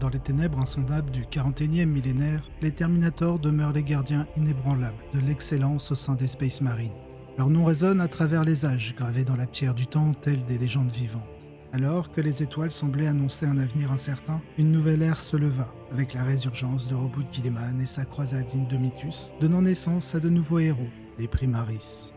Dans les ténèbres insondables du 41e millénaire, les Terminators demeurent les gardiens inébranlables de l'excellence au sein des Space Marines. Leur nom résonne à travers les âges, gravés dans la pierre du temps tels des légendes vivantes. Alors que les étoiles semblaient annoncer un avenir incertain, une nouvelle ère se leva, avec la résurgence de Robot Guilliman et sa croisade Indomitus, donnant naissance à de nouveaux héros, les Primaris.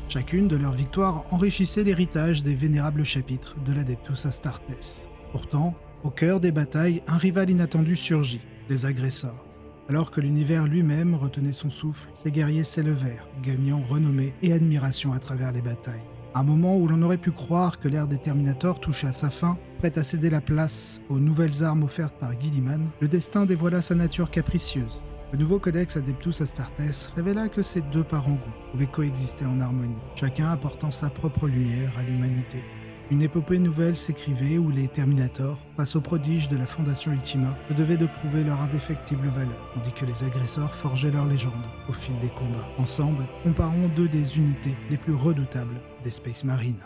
Chacune de leurs victoires enrichissait l'héritage des vénérables chapitres de l'Adeptus Astartes. Pourtant, au cœur des batailles, un rival inattendu surgit, les agresseurs. Alors que l'univers lui-même retenait son souffle, ces guerriers s'élevèrent, gagnant renommée et admiration à travers les batailles. Un moment où l'on aurait pu croire que l'ère des Terminators touchait à sa fin, prête à céder la place aux nouvelles armes offertes par Guilliman, le destin dévoila sa nature capricieuse. Le nouveau codex Adeptus Astartes révéla que ces deux parents pouvaient coexister en harmonie, chacun apportant sa propre lumière à l'humanité. Une épopée nouvelle s'écrivait où les Terminators, face aux prodiges de la Fondation Ultima, se devaient de prouver leur indéfectible valeur, tandis que les agresseurs forgeaient leur légende au fil des combats. Ensemble, comparons deux des unités les plus redoutables des Space Marines.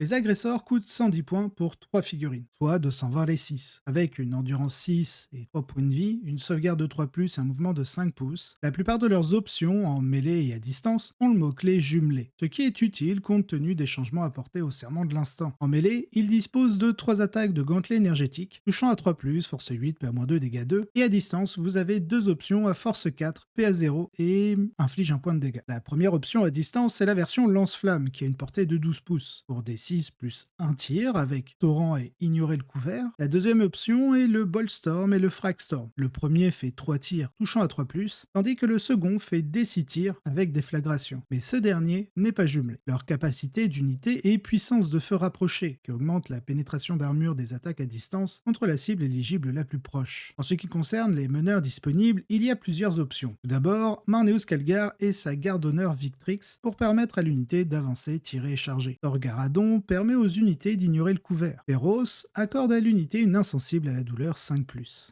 Les agresseurs coûtent 110 points pour 3 figurines, soit 220 les 6, avec une endurance 6 et 3 points de vie, une sauvegarde de 3+, et un mouvement de 5 pouces. La plupart de leurs options, en mêlée et à distance, ont le mot-clé jumelé, ce qui est utile compte tenu des changements apportés au serment de l'instant. En mêlée, ils disposent de 3 attaques de gantelet énergétique, touchant à 3+, force 8, PA-2, dégâts 2, et à distance, vous avez 2 options à force 4, PA0 et inflige un point de dégâts. La première option à distance, c'est la version lance-flamme, qui a une portée de 12 pouces, pour des 6 plus 1 tir avec torrent et ignorer le couvert. La deuxième option est le Boltstorm et le Fragstorm. Le premier fait 3 tirs touchant à 3+, tandis que le second fait des 6 tirs avec déflagration. Mais ce dernier n'est pas jumelé. Leur capacité d'unité et puissance de feu rapprochée, qui augmente la pénétration d'armure des attaques à distance contre la cible éligible la plus proche. En ce qui concerne les meneurs disponibles, il y a plusieurs options. Tout d'abord, Marneus Calgar et sa garde d'honneur Victrix pour permettre à l'unité d'avancer, tirer et charger. Thorgaradon permet aux unités d'ignorer le couvert. Péros accorde à l'unité une insensible à la douleur 5+.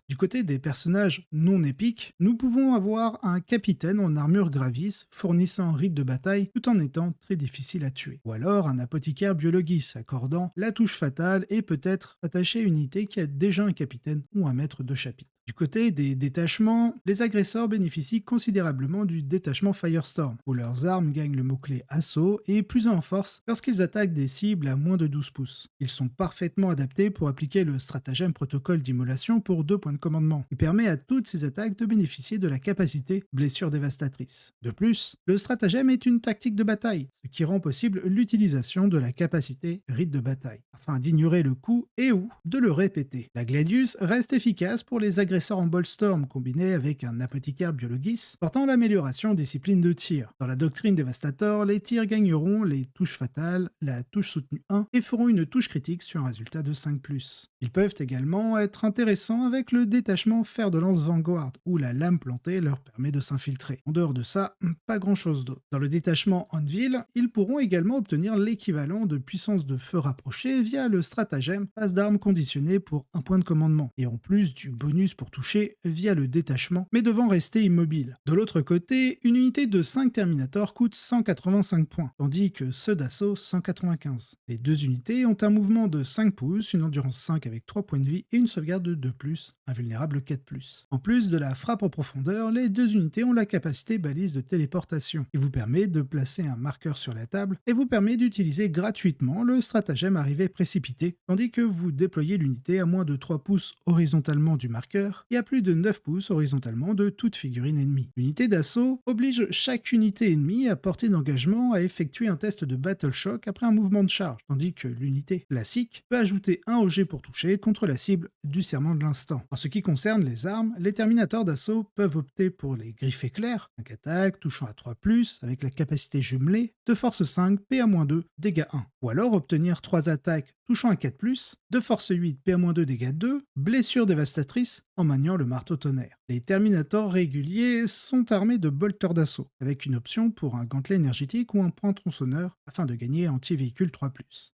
Du côté des personnages non épiques, nous pouvons avoir un capitaine en armure gravis fournissant un rite de bataille tout en étant très difficile à tuer. Ou alors un apothicaire biologis accordant la touche fatale et peut-être attaché à une unité qui a déjà un capitaine ou un maître de chapitre. Du côté des détachements, les agresseurs bénéficient considérablement du détachement Firestorm, où leurs armes gagnent le mot-clé assaut et plus en force lorsqu'ils attaquent des cibles à moins de 12 pouces. Ils sont parfaitement adaptés pour appliquer le stratagème protocole d'immolation pour 2 points de commandement, qui permet à toutes ces attaques de bénéficier de la capacité blessure dévastatrice. De plus, le stratagème est une tactique de bataille, ce qui rend possible l'utilisation de la capacité rite de bataille, afin d'ignorer le coup et ou de le répéter. La Gladius reste efficace pour les agresseurs en Boltstorm combiné avec un apothicaire biologis, portant l'amélioration discipline de tir. Dans la doctrine Devastator, les tirs gagneront les touches fatales, la touche soutenue 1, et feront une touche critique sur un résultat de 5+. Ils peuvent également être intéressants avec le détachement fer de lance Vanguard, où la lame plantée leur permet de s'infiltrer. En dehors de ça, pas grand chose d'autre. Dans le détachement Anvil, ils pourront également obtenir l'équivalent de puissance de feu rapprochée via le stratagème passe d'armes conditionné pour un point de commandement, et en plus du bonus pour toucher via le détachement, mais devant rester immobile. De l'autre côté, une unité de 5 Terminators coûte 185 points, tandis que ceux d'assaut 195. Les deux unités ont un mouvement de 5 pouces, une endurance 5 avec 3 points de vie et une sauvegarde de 2+, invulnérable 4+. En plus de la frappe en profondeur, les deux unités ont la capacité balise de téléportation, qui vous permet de placer un marqueur sur la table et vous permet d'utiliser gratuitement le stratagème arrivée précipité, tandis que vous déployez l'unité à moins de 3 pouces horizontalement du marqueur et à plus de 9 pouces horizontalement de toute figurine ennemie. L'unité d'assaut oblige chaque unité ennemie à portée d'engagement à effectuer un test de Battle Shock après un mouvement de charge, tandis que l'unité classique peut ajouter un OG pour toucher contre la cible du serment de l'instant. En ce qui concerne les armes, les Terminators d'assaut peuvent opter pour les griffes éclairs, 5 attaques touchant à 3+, avec la capacité jumelée, de force 5, PA-2, dégâts 1. Ou alors obtenir 3 attaques touchant à 4+, de force 8, PA-2, dégâts 2, blessure dévastatrice en maniant le marteau tonnerre. Les Terminators réguliers sont armés de bolters d'assaut, avec une option pour un gantelet énergétique ou un point tronçonneur afin de gagner anti-véhicule 3+.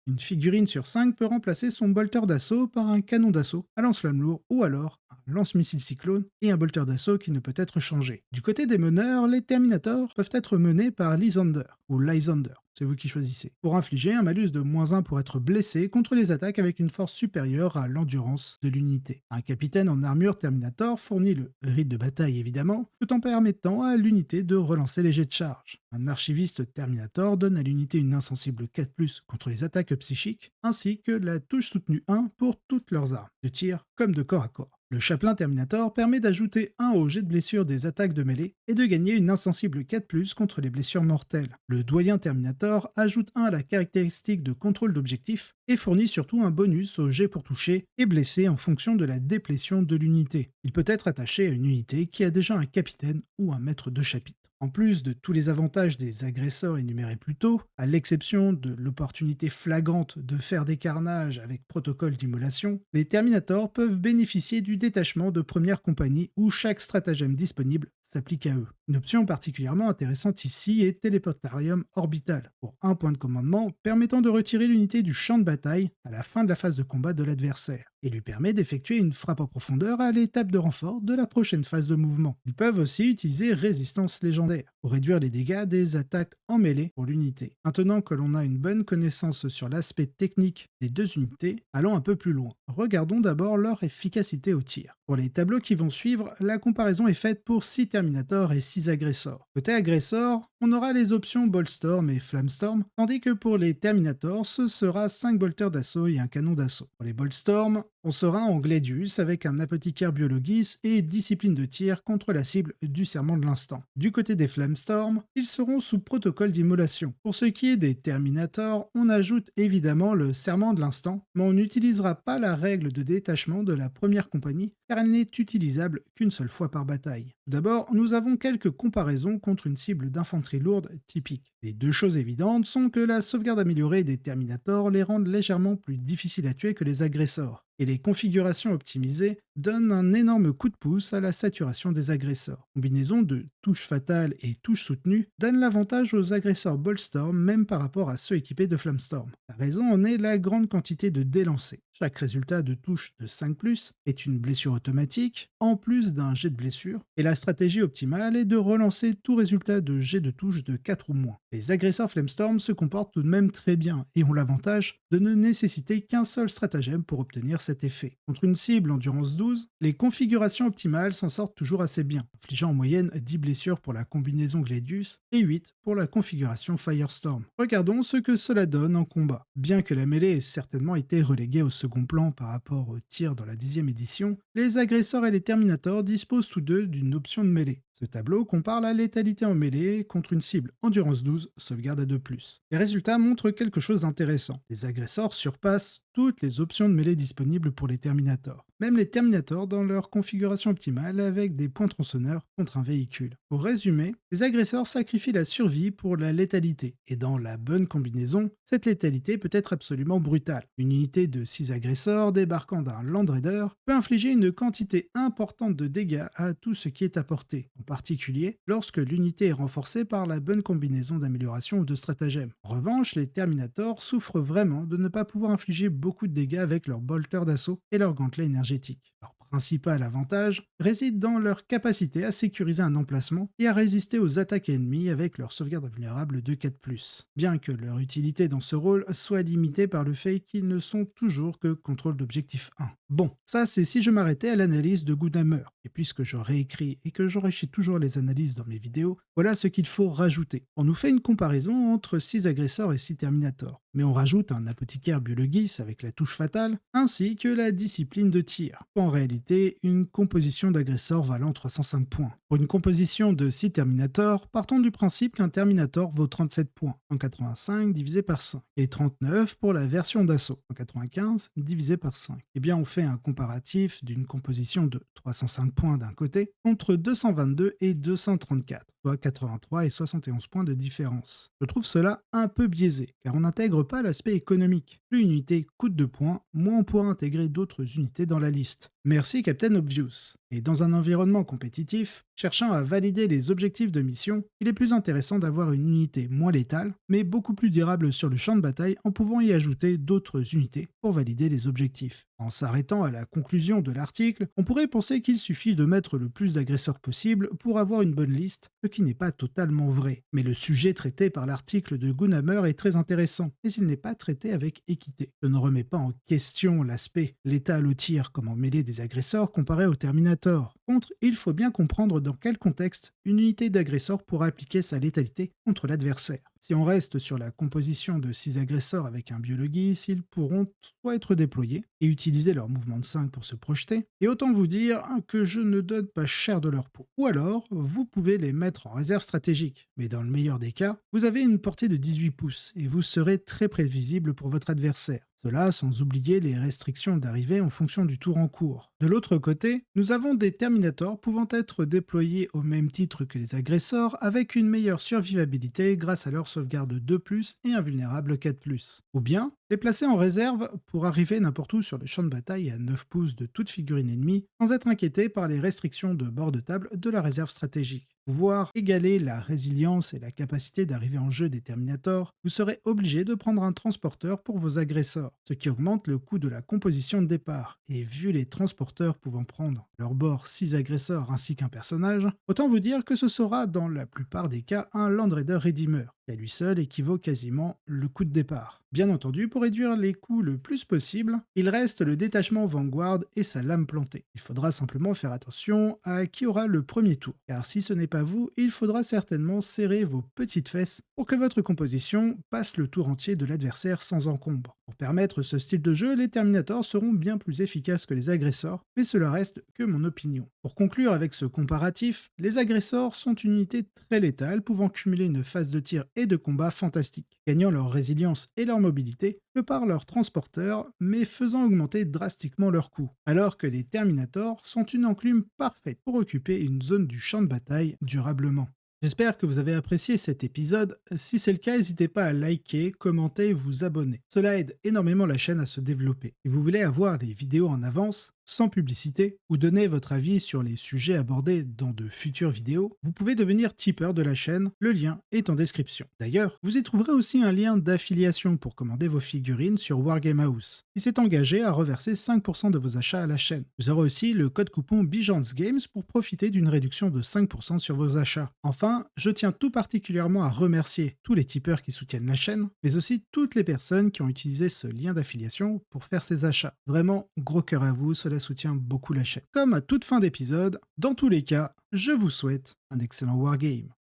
Une figurine sur 5 peut remplacer son bolter d'assaut par un canon d'assaut, un lance-flamme lourd ou alors un lance-missile cyclone et un bolter d'assaut qui ne peut être changé. Du côté des meneurs, les Terminators peuvent être menés par Lysander ou Lysander, c'est vous qui choisissez, pour infliger un malus de -1 pour être blessé contre les attaques avec une force supérieure à l'endurance de l'unité. Un capitaine en armure Terminator fournit le rite de bataille évidemment, tout en permettant à l'unité de relancer les jets de charge. Un archiviste Terminator donne à l'unité une insensible 4+, contre les attaques psychiques, ainsi que la touche soutenue 1 pour toutes leurs armes, de tir comme de corps à corps. Le chaplain Terminator permet d'ajouter 1 au jet de blessure des attaques de mêlée et de gagner une insensible 4+, contre les blessures mortelles. Le doyen Terminator ajoute 1 à la caractéristique de contrôle d'objectif et fournit surtout un bonus au jet pour toucher et blesser en fonction de la déplétion de l'unité. Il peut être attaché à une unité qui a déjà un capitaine ou un maître de chapitre. En plus de tous les avantages des agresseurs énumérés plus tôt, à l'exception de l'opportunité flagrante de faire des carnages avec protocole d'immolation, les Terminators peuvent bénéficier du détachement de première compagnie où chaque stratagème disponible s'applique à eux. Une option particulièrement intéressante ici est Téléportarium Orbital, pour un point de commandement permettant de retirer l'unité du champ de bataille à la fin de la phase de combat de l'adversaire, et lui permet d'effectuer une frappe en profondeur à l'étape de renfort de la prochaine phase de mouvement. Ils peuvent aussi utiliser Résistance légendaire, pour réduire les dégâts des attaques en mêlée pour l'unité. Maintenant que l'on a une bonne connaissance sur l'aspect technique des deux unités, allons un peu plus loin. Regardons d'abord leur efficacité au tir. Pour les tableaux qui vont suivre, la comparaison est faite pour 6 Terminators et 6 agressors. Côté agresseur, on aura les options Boltstorm et Flamestorm, tandis que pour les Terminators, ce sera 5 bolters d'assaut et un canon d'assaut. Pour les Boltstorm, on sera en Gladius avec un apothicaire biologis et discipline de tir contre la cible du serment de l'instant. Du côté des Flamestorm, ils seront sous protocole d'immolation. Pour ce qui est des Terminators, on ajoute évidemment le serment de l'instant, mais on n'utilisera pas la règle de détachement de la première compagnie car elle n'est utilisable qu'une seule fois par bataille. Tout d'abord, nous avons quelques comparaisons contre une cible d'infanterie lourde typique. Les deux choses évidentes sont que la sauvegarde améliorée des Terminators les rend légèrement plus difficiles à tuer que les agresseurs, et les configurations optimisées donnent un énorme coup de pouce à la saturation des agresseurs. Combinaison de touches fatales et touches soutenues donne l'avantage aux agresseurs Boltstorm même par rapport à ceux équipés de Flamestorm. La raison en est la grande quantité de dés lancés. Chaque résultat de touche de 5+, est une blessure automatique, en plus d'un jet de blessure, et la stratégie optimale est de relancer tout résultat de jet de touche de 4 ou moins. Les agresseurs Flamestorm se comportent tout de même très bien et ont l'avantage de ne nécessiter qu'un seul stratagème pour obtenir cet effet. Contre une cible endurance 12, les configurations optimales s'en sortent toujours assez bien, infligeant en moyenne 10 blessures pour la combinaison Gladius et 8 pour la configuration Firestorm. Regardons ce que cela donne en combat. Bien que la mêlée ait certainement été reléguée au second plan par rapport au tir dans la 10e édition, les agresseurs et les Terminators disposent tous deux d'une option de mêlée. Ce tableau compare la létalité en mêlée contre une cible endurance 12, sauvegarde à 2+. Les résultats montrent quelque chose d'intéressant. Les agresseurs surpassent toutes les options de mêlée disponibles pour les Terminators. Même les Terminators dans leur configuration optimale avec des points tronçonneurs contre un véhicule. Pour résumer, les agresseurs sacrifient la survie pour la létalité, et dans la bonne combinaison, cette létalité peut être absolument brutale. Une unité de 6 agresseurs débarquant d'un Land Raider peut infliger une quantité importante de dégâts à tout ce qui est à portée, en particulier lorsque l'unité est renforcée par la bonne combinaison d'amélioration ou de stratagèmes. En revanche, les Terminators souffrent vraiment de ne pas pouvoir infliger beaucoup de dégâts avec leurs bolters d'assaut et leurs gantelets énergétiques. Leur principal avantage réside dans leur capacité à sécuriser un emplacement et à résister aux attaques ennemies avec leur sauvegarde invulnérable de 4+, bien que leur utilité dans ce rôle soit limitée par le fait qu'ils ne sont toujours que contrôle d'objectif 1. Bon, ça c'est si je m'arrêtais à l'analyse de Goodhammer, et puisque je réécris et que j'enrichis toujours les analyses dans mes vidéos, voilà ce qu'il faut rajouter. On nous fait une comparaison entre 6 agresseurs et 6 Terminators, mais on rajoute un apothicaire biologis avec la touche fatale, ainsi que la discipline de tir. En réalité, une composition d'agresseurs valant 305 points. Pour une composition de 6 Terminators, partons du principe qu'un Terminator vaut 37 points, 185 divisé par 5, et 39 pour la version d'assaut, 195 divisé par 5. Eh bien, on fait un comparatif d'une composition de 305 points d'un côté contre 222 et 234. soit 83 et 71 points de différence. Je trouve cela un peu biaisé, car on n'intègre pas l'aspect économique. Plus une unité coûte de points, moins on pourra intégrer d'autres unités dans la liste. Merci Captain Obvious. Et dans un environnement compétitif, cherchant à valider les objectifs de mission, il est plus intéressant d'avoir une unité moins létale, mais beaucoup plus durable sur le champ de bataille en pouvant y ajouter d'autres unités pour valider les objectifs. En s'arrêtant à la conclusion de l'article, on pourrait penser qu'il suffit de mettre le plus d'agresseurs possible pour avoir une bonne liste, ce qui n'est pas totalement vrai. Mais le sujet traité par l'article de Gunhammer est très intéressant, mais il n'est pas traité avec équité. Je ne remets pas en question l'aspect létal au tir comme en mêlée des agresseurs comparé au Terminator. Contre, il faut bien comprendre dans quel contexte une unité d'agresseurs pourra appliquer sa létalité contre l'adversaire. Si on reste sur la composition de 6 agresseurs avec un biologiste, ils pourront soit être déployés et utiliser leur mouvement de 5 pour se projeter, et autant vous dire que je ne donne pas cher de leur peau. Ou alors, vous pouvez les mettre en réserve stratégique, mais dans le meilleur des cas, vous avez une portée de 18 pouces et vous serez très prévisible pour votre adversaire. Cela sans oublier les restrictions d'arrivée en fonction du tour en cours. De l'autre côté, nous avons des Terminators pouvant être déployés au même titre que les agresseurs avec une meilleure survivabilité grâce à leur sauvegarde 2+, et invulnérable 4+. Ou bien, les placer en réserve pour arriver n'importe où sur le champ de bataille à 9 pouces de toute figurine ennemie sans être inquiété par les restrictions de bord de table de la réserve stratégique. Pouvoir égaler la résilience et la capacité d'arriver en jeu des Terminators, vous serez obligé de prendre un transporteur pour vos agresseurs, ce qui augmente le coût de la composition de départ. Et vu les transporteurs pouvant prendre à leur bord 6 agresseurs ainsi qu'un personnage, autant vous dire que ce sera dans la plupart des cas un Land Raider Redeemer, qui à lui seul équivaut quasiment le coût de départ. Bien entendu, pour réduire les coûts le plus possible, il reste le détachement Vanguard et sa lame plantée. Il faudra simplement faire attention à qui aura le premier tour, car si ce n'est pas vous, il faudra certainement serrer vos petites fesses pour que votre composition passe le tour entier de l'adversaire sans encombre. Pour permettre ce style de jeu, les Terminators seront bien plus efficaces que les agresseurs, mais cela reste que mon opinion. Pour conclure avec ce comparatif, les agresseurs sont une unité très létale pouvant cumuler une phase de tir et de combat fantastique, gagnant leur résilience et leur mobilité que par leurs transporteurs, mais faisant augmenter drastiquement leur coût. Alors que les Terminators sont une enclume parfaite pour occuper une zone du champ de bataille durablement. J'espère que vous avez apprécié cet épisode. Si c'est le cas, n'hésitez pas à liker, commenter et vous abonner. Cela aide énormément la chaîne à se développer. Si vous voulez avoir les vidéos en avance, sans publicité, ou donner votre avis sur les sujets abordés dans de futures vidéos, vous pouvez devenir tipeur de la chaîne, le lien est en description. D'ailleurs, vous y trouverez aussi un lien d'affiliation pour commander vos figurines sur Wargame House, qui s'est engagé à reverser 5% de vos achats à la chaîne. Vous aurez aussi le code coupon Bijance Games pour profiter d'une réduction de 5% sur vos achats. Enfin, je tiens tout particulièrement à remercier tous les tipeurs qui soutiennent la chaîne, mais aussi toutes les personnes qui ont utilisé ce lien d'affiliation pour faire ces achats. Vraiment, gros cœur à vous, cela soutient beaucoup la chaîne. Comme à toute fin d'épisode, dans tous les cas, je vous souhaite un excellent wargame.